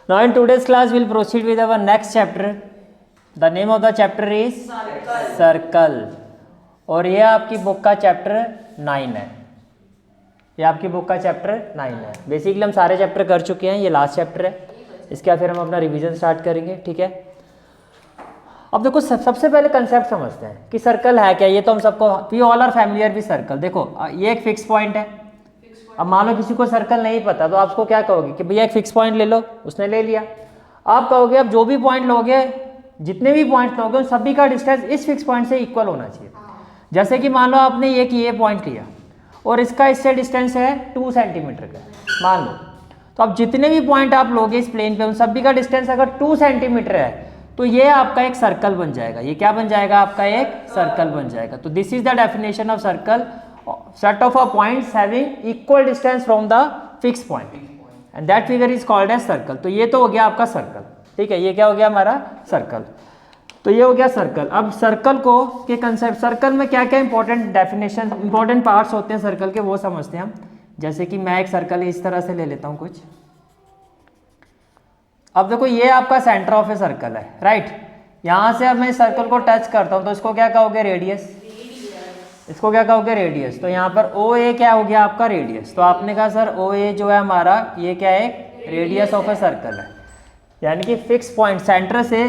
Now in today's class we'll proceed with our next chapter. The name of the chapter is circle और ये आपकी book का chapter 9 है। ये आपकी बुक का चैप्टर 9 है। बेसिकली हम सारे चैप्टर कर चुके हैं, ये लास्ट चैप्टर है। इसके बाद फिर हम अपना रिवीजन स्टार्ट करेंगे, ठीक है। अब देखो सबसे पहले कंसेप्ट समझते हैं कि सर्कल है क्या। ये तो हम सबको we all are familiar with circle. देखो ये एक फिक्स पॉइंट है। अब मान लो किसी को सर्कल नहीं पता तो आपको क्या कहोगे कि भैया एक फिक्स पॉइंट ले लो, उसने ले लिया। आप कहोगे अब जो भी पॉइंट लोगे, जितने भी पॉइंट लोगे उन सभी का डिस्टेंस इस फिक्स पॉइंट से इक्वल होना चाहिए। जैसे कि मान लो आपने ये पॉइंट लिया और इसका इससे डिस्टेंस है 2 सेंटीमीटर का, मान लो। तो अब जितने भी पॉइंट आप लोगे इस प्लेन पे उन सभी का डिस्टेंस अगर 2 सेंटीमीटर है तो ये आपका एक सर्कल बन जाएगा। ये क्या बन जाएगा? आपका एक सर्कल बन जाएगा। तो this is the definition of circle, set of points having equal distance from the fixed point and that figure is called as circle। तो ये तो हो गया आपका सर्कल, ठीक है। ये क्या हो गया हमारा सर्कल। तो ये हो गया सर्कल। अब सर्कल को के कंसेप्ट, सर्कल में क्या क्या इंपॉर्टेंट डेफिनेशन, इंपॉर्टेंट पार्ट्स होते हैं सर्कल के, वो समझते हैं हम। जैसे कि मैं एक सर्कल इस तरह से ले लेता हूँ कुछ। अब देखो ये आपका सेंटर ऑफ ए सर्कल है, राइट। यहाँ से अब मैं सर्कल को टच करता हूँ तो इसको क्या कहोगे? रेडियस। इसको क्या कहोगे? रेडियस। तो यहाँ पर ओ ए क्या हो गया आपका? रेडियस। तो आपने कहा सर ओ ए जो है हमारा ये क्या है? रेडियस ऑफ ए सर्कल है। यानी कि फिक्स पॉइंट सेंटर से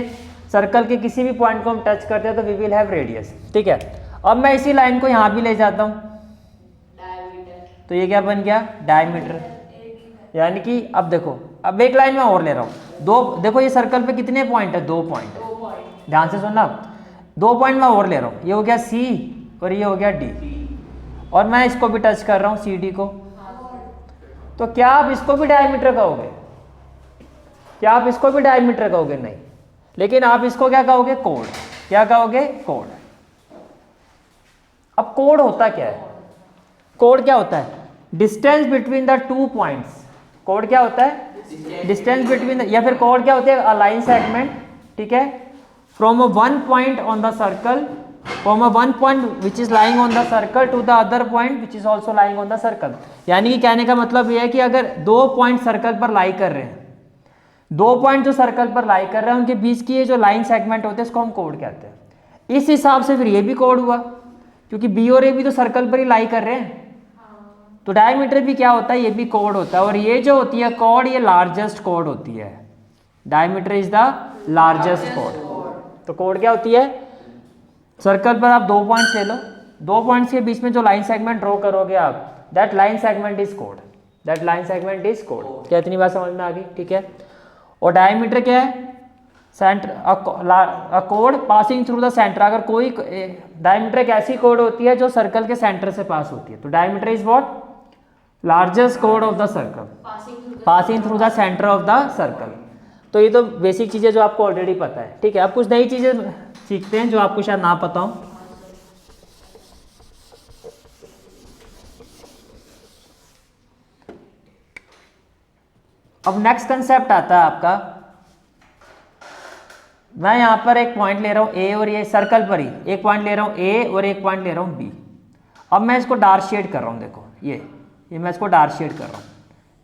सर्कल के किसी भी पॉइंट को हम टच करते हैं तो वी विल हैव रेडियस, ठीक है। अब मैं इसी लाइन को यहाँ भी ले जाता हूँ तो ये क्या बन गया? डायमीटर। यानी कि अब देखो, अब एक लाइन में और ले रहा हूँ। दो, देखो ये सर्कल पे कितने पॉइंट है? 2 पॉइंट। ध्यान से सुनना, 2 पॉइंट मैं और ले रहा हूँ। ये हो गया सी और ये हो गया डी, और मैं इसको भी टच कर रहा हूँ सी डी को। तो क्या आप इसको भी डायमीटर कहोगे? क्या आप इसको भी डायमीटर कहोगे? नहीं, लेकिन आप इसको क्या कहोगे? कोड। क्या कहोगे? कोड। अब कोड होता क्या है? कोड क्या होता है? Distance between the 2 points. Code क्या होता है? डिस्टेंस बिटवीन, या फिर कोड क्या होती है? अ लाइन सेगमेंट, ठीक है, from a 1 point on the circle, from a 1 point which is lying on the circle to the other point which is also lying on the circle। यानी कि कहने का मतलब यह है कि अगर 2 पॉइंट सर्कल पर लाई कर रहे हैं, 2 पॉइंट जो सर्कल पर लाई कर रहे हैं उनके बीच की ये जो लाइन सेगमेंट होते हैं इसको हम कोड कहते हैं। इस हिसाब से फिर ये भी कोड हुआ, क्योंकि बी और ए भी तो सर्कल पर ही लाई कर रहे हैं। तो डायमीटर भी क्या होता है? ये भी कोड होता है। और ये जो होती है कोड, ये लार्जेस्ट कोड होती है। Diameter is the largest code. तो कोड क्या होती है? सर्कल पर आप 2 पॉइंट्स ले लो, 2 पॉइंट्स के बीच में जो लाइन सेगमेंट ड्रॉ करोगे आप, that line segment is code. That line segment is code. क्या इतनी बात समझ में आ गई? ठीक है। और डायमीटर क्या है? Centre, a code passing through the centre. अगर कोई डायमीटर एक ऐसी कोड होती है जो सर्कल के सेंटर से पास होती है, तो diameter is what? Largest code of the circle passing through the centre of the circle. तो ये तो बेसिक चीजें जो आपको ऑलरेडी पता है, ठीक है। अब कुछ नई चीजें सीखते हैं जो आपको शायद ना पता हो। अब नेक्स्ट कंसेप्ट आता है आपका, मैं यहां पर एक पॉइंट ले रहा हूं ए, और ये सर्कल पर ही एक पॉइंट ले रहा हूं ए और एक पॉइंट ले रहा हूं बी। अब मैं इसको डार्क शेड कर रहा हूं। देखो ये मैं इसको डार्क शेड कर रहा हूं।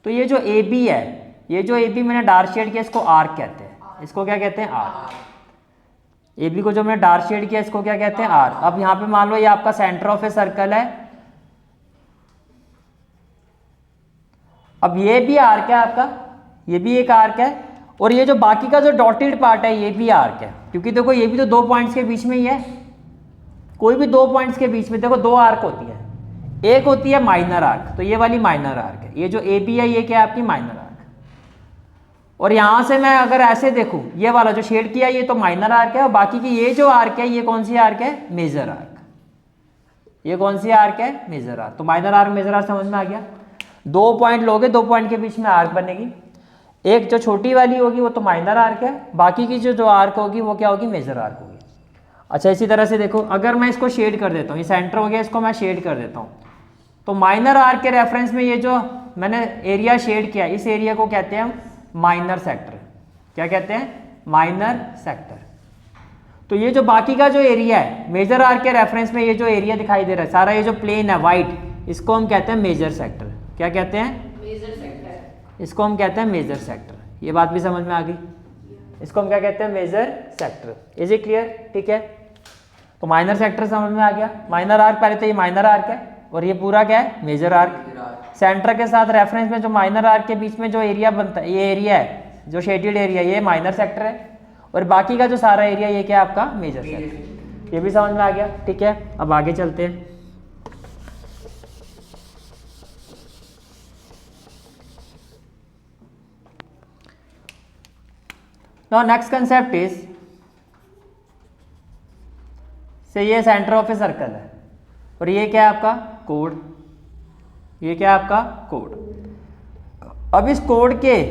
तो ये जो ए बी है, ये जो ए बी मैंने डार्क शेड किया इसको आर्क कहते हैं। इसको क्या कहते हैं? आर्क। ए बी को जो मैंने डार्क शेड किया इसको क्या कहते हैं? आर्क। अब यहाँ पे मान लो ये आपका सेंटर ऑफ ए सर्कल है। अब ये भी आर्क है आपका, ये भी एक आर्क है, और ये जो बाकी का जो डॉटेड पार्ट है ये भी आर्क है, क्योंकि देखो ये भी तो 2 पॉइंट्स के बीच में ही है। कोई भी 2 पॉइंट्स के बीच में देखो 2 आर्क होती है। एक होती है माइनर आर्क, तो ये वाली माइनर आर्क है। ये जो ए बी है ये क्या है? आपकी माइनर आर्क। और यहां से मैं अगर ऐसे देखूं, ये वाला जो शेड किया ये तो माइनर आर्क है, और बाकी की ये जो आर्क है ये कौन सी आर्क है? Major arc. ये कौन सी आर्क है? Major arc. तो माइनर आर्क मेजर आर्क समझ में आ गया। 2 पॉइंट लोगे, 2 पॉइंट के बीच में आर्क बनेगी। एक जो छोटी वाली होगी वो तो माइनर आर्क है, बाकी की जो आर्क होगी वो क्या होगी? मेजर आर्क होगी। अच्छा, इसी तरह से देखो, अगर मैं इसको शेड कर देता हूँ, ये सेंटर हो गया, इसको मैं शेड कर देता हूँ, तो माइनर आर्क के रेफरेंस में ये जो मैंने एरिया शेड किया, इस एरिया को कहते हैं माइनर सेक्टर। क्या कहते हैं? Minor sector. तो ये जो बाकी का जो एरिया है मेजर आर्क के रेफरेंस में, ये जो एरिया दिखाई दे रहा है सारा, ये जो प्लेन है वाइट, इसको हम कहते हैं मेजर सेक्टर। क्या कहते हैं? Major sector. इसको हम कहते हैं मेजर सेक्टर। ये बात भी समझ में आ गई। इसको हम क्या कहते हैं, major sector. Is it clear? ठीक है, तो माइनर सेक्टर समझ में आ गया। माइनर आर्क, पहले तो ये माइनर आर्क है और ये पूरा क्या है, मेजर आर्क। सेंटर के साथ रेफरेंस में जो माइनर आर्क के बीच में जो एरिया बनता है, ये एरिया है जो शेडेड एरिया, ये माइनर सेक्टर है, और बाकी का जो सारा एरिया ये क्या है आपका मेजर सेक्टर। ये भी समझ में आ गया। ठीक है, अब आगे चलते हैं। Now next concept is, से ये सेंटर ऑफ ए सर्कल है और ये क्या है आपका कोड, ये क्या है आपका कोड। अब इस कोड के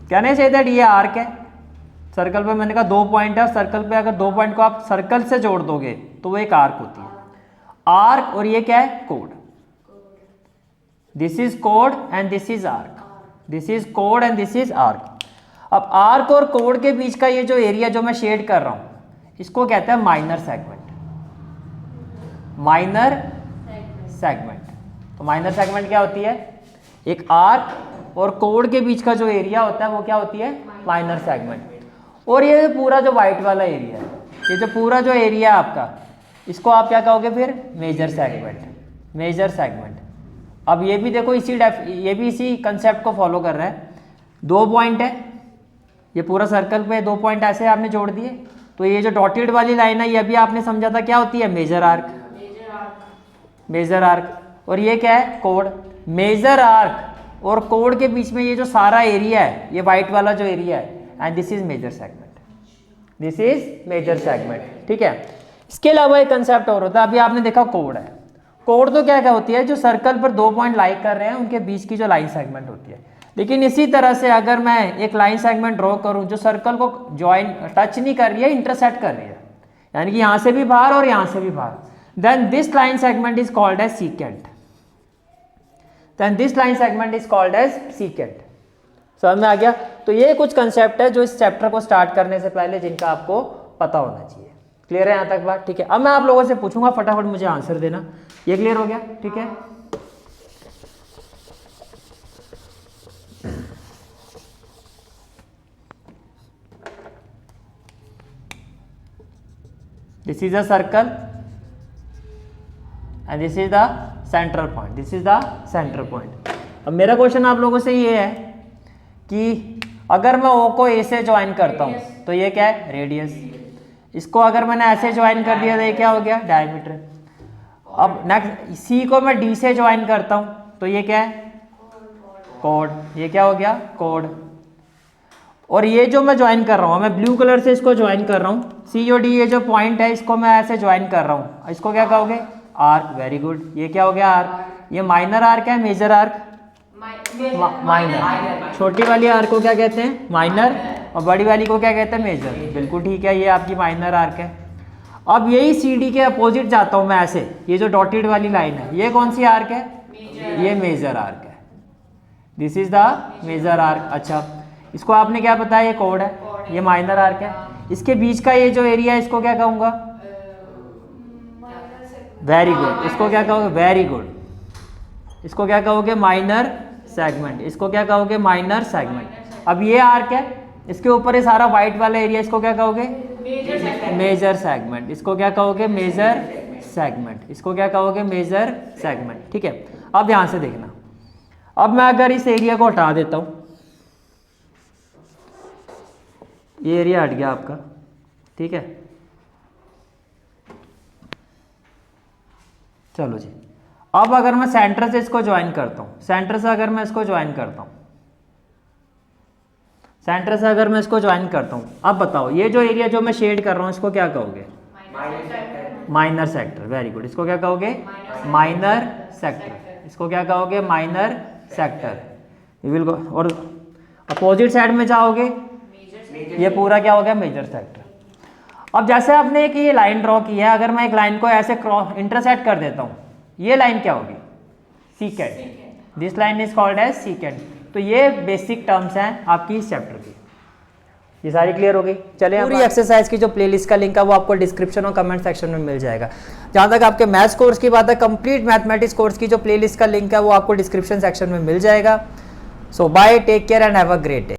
कहने से दैट ये आर्क है सर्कल पे, मैंने कहा 2 पॉइंट है सर्कल पे, अगर 2 पॉइंट को आप सर्कल से जोड़ दोगे तो वो एक आर्क होती है। आर्क और ये क्या है code. This is code and this is arc, this is code and this is arc. अब आर्क और कोड के बीच का ये जो एरिया जो मैं शेड कर रहा हूं इसको कहते हैं माइनर सेगमेंट, माइनर सेगमेंट। तो माइनर सेगमेंट क्या होती है, एक आर्क और कोड के बीच का जो एरिया होता है वो क्या होती है, माइनर सेगमेंट। और ये पूरा जो वाइट वाला एरिया है, ये जो पूरा जो एरिया है आपका, इसको आप क्या कहोगे फिर, मेजर सेगमेंट, मेजर सेगमेंट। अब ये भी देखो ये भी इसी कंसेप्ट को फॉलो कर रहा है। 2 पॉइंट है, ये पूरा सर्कल पे 2 पॉइंट ऐसे आपने जोड़ दिए, तो ये जो डॉटेड वाली लाइन है ये अभी आपने समझा था क्या होती है, मेजर आर्क, मेजर आर्क। और ये क्या है, कोड। मेजर आर्क और कोड के बीच में ये जो सारा एरिया है, ये वाइट वाला जो एरिया है, and this is major segment, this is major segment. ठीक है, इसके अलावा एक कंसेप्ट और होता है, अभी आपने देखा कोड है। कोड तो क्या क्या होती है, जो सर्कल पर 2 पॉइंट लाइक कर रहे हैं उनके बीच की जो लाइन सेगमेंट होती है। लेकिन इसी तरह से अगर मैं एक लाइन सेगमेंट ड्रॉ करूं जो सर्कल को जॉइन टच नहीं कर रही है, इंटरसेक्ट कर रही है, यानी कि यहां से भी बाहर और यहां से भी बाहर, then this line segment is called as secant, then this line segment is called as secant. समझ में आ गया? तो ये कुछ कंसेप्ट है जो इस चैप्टर को स्टार्ट करने से पहले जिनका आपको पता होना चाहिए। क्लियर है यहां तक बात? ठीक है, अब मैं आप लोगों से पूछूंगा, फटाफट मुझे आंसर देना। ये क्लियर हो गया? ठीक है, this is a circle and this is the central point, this is the central point। अब मेरा क्वेश्चन आप लोगों से ये है कि अगर मैं O को A से ज्वाइन करता हूँ तो ये क्या है, रेडियस। इसको अगर मैंने ऐसे ज्वाइन कर दिया तो ये क्या हो गया, डायमीटर। अब नेक्स्ट C को मैं D से ज्वाइन करता हूँ तो ये क्या है, कोड। ये क्या हो गया, कोड। और ये जो मैं ज्वाइन कर रहा हूँ, मैं ब्लू कलर से इसको ज्वाइन कर रहा हूँ, सी और डी ये जो पॉइंट है इसको मैं ऐसे ज्वाइन कर रहा हूँ, इसको क्या कहोगे, आर्क। वेरी गुड, ये क्या हो गया, आर्क। ये माइनर आर्क है, मेजर आर्क, माइनर। छोटी वाली आर्क को क्या कहते हैं, माइनर, और बड़ी वाली को क्या कहते हैं, मेजर। बिल्कुल ठीक है, ये आपकी माइनर आर्क है। अब यही सी डी के अपोजिट जाता हूँ मैं ऐसे, ये जो डॉटेड वाली लाइन है ये कौन सी आर्क है, ये मेजर आर्क है, this is the major arc. अच्छा, इसको आपने क्या बताया, ये कोड है, ये माइनर आर्क है। इसके बीच का ये जो एरिया है इसको क्या कहूंगा, वेरी गुड। इसको क्या कहोगे, वेरी गुड। इसको क्या कहोगे, माइनर सेगमेंट। इसको क्या कहोगे, माइनर सेगमेंट। अब ये आर्क है, इसके ऊपर ये सारा व्हाइट वाला एरिया, इसको क्या कहोगे, मेजर सेगमेंट। इसको क्या कहोगे, मेजर सेगमेंट। इसको क्या कहोगे, मेजर सेगमेंट। ठीक है, अब यहां से देखना, अब मैं अगर इस एरिया को हटा देता हूं, ये एरिया हट गया आपका, ठीक है। चलो जी, अब अगर मैं सेंटर से इसको ज्वाइन करता हूं, सेंटर से अगर मैं इसको ज्वाइन करता हूं, सेंटर से अगर मैं इसको ज्वाइन करता हूं, अब बताओ ये जो एरिया जो मैं शेड कर रहा हूं इसको क्या कहोगे, माइनर सेक्टर। Very good. इसको क्या कहोगे, माइनर सेक्टर। इसको क्या कहोगे, minor sector. You will go, और अपोजिट साइड में जाओगे, ये पूरा क्या हो गया, मेजर सेक्टर। अब जैसे आपने एक ये लाइन ड्रॉ की है, अगर मैं एक लाइन को ऐसे क्रॉस इंटरसेक्ट कर देता हूं, ये लाइन क्या होगी, secant. This line is called as secant. तो ये बेसिक टर्म्स हैं आपकी इस चैप्टर की, ये सारी क्लियर हो गई। चलिए, पूरी एक्सरसाइज की जो प्लेलिस्ट का लिंक है वो आपको डिस्क्रिप्शन और कमेंट सेक्शन में मिल जाएगा। जहां तक आपके मैथ्स कोर्स की बात है, कंप्लीट मैथमेटिक्स कोर्स की जो प्लेलिस्ट का लिंक है वो आपको डिस्क्रिप्शन सेक्शन में मिल जाएगा। So bye, take care and have a great day.